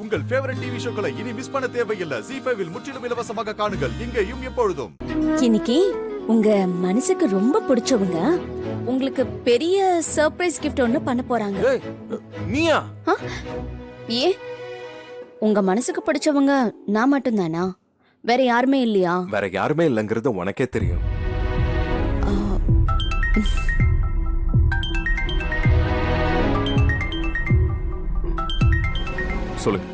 உங்கள் favourite TV ஷோக்களை இனி miss பண்ண தேவையில்லை. ஜீ5 இல் முற்றிலும் இலவசமாக காணுங்கள், இங்கேயும் எப்பொழுதும். இன்னைக்கு உங்க மனசுக்கு ரொம்ப பிடிச்சவங்க உங்களுக்கு பெரிய சர்ப்ரைஸ் கிஃப்ட் ஒன்னு பண்ண போறாங்க. நீயா? ஏ, உங்க மனசுக்கு பிடிச்சவங்க நான் மட்டும்தானா? வேற யாருமே இல்லையா? வேற யாருமே இல்லங்கிறது உனக்கே தெரியும். சொல்லுங்க,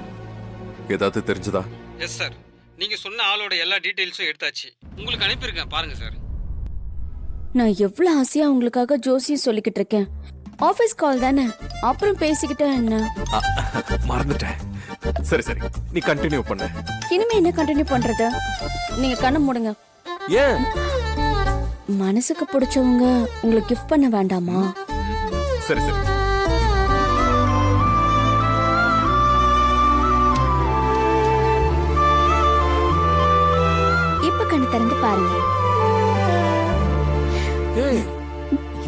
ஏதாவது தெரிஞ்சதா? எஸ் சார், நீங்க சொன்ன ஆளோட எல்லா டீடைல்ஸும் எடுத்தாச்சு, உங்களுக்கு அனுப்பியிருக்கேன், பாருங்க சார். நான் எவ்வளவு ஆசையா உங்களுக்காக ஜோசியம் சொல்லிக்கிட்டு இருக்கேன். ஆபீஸ் கால் தானே, அப்புறம் பேசிக்கிட்டா என்ன? மறந்துட்டேன். சரி சரி, நீ கண்டினியூ பண்ணு. இனிமே என்ன கண்டினியூ பண்றது? நீங்க கண்ணை மூடுங்க. ஏன்? மனசுக்கு பிடிச்சவங்க உங்களுக்கு கிஃப்ட் பண்ண வேண்டாமா? சரி சரி. இப்ப கண்ணு திறந்து பாருங்க. ஏய்,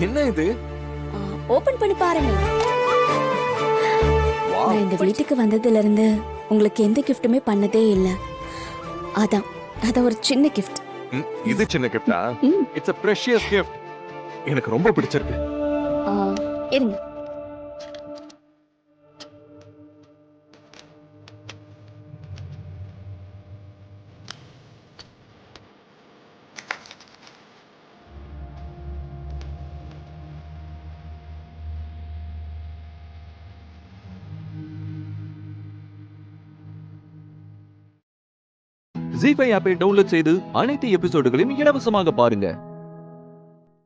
என்ன இது? ஓபன் பண்ணி பாருங்க. நான் இந்த வீட்டுக்கு வந்ததுல இருந்து உங்களுக்கு எந்த கிஃப்ட்டுமே பண்ணதே இல்ல. அத ஒரு சின்ன கிஃப்ட். இது சின்ன கிஃப்டா? It's a precious gift. எனக்கு ரொம்ப பிடிச்சிருக்கு. இருங்க. ஜீ5 ஆப்பை டவுன்லோட் செய்து அனைத்து எபிசோடுகளையும் இலவசமாக பாருங்க.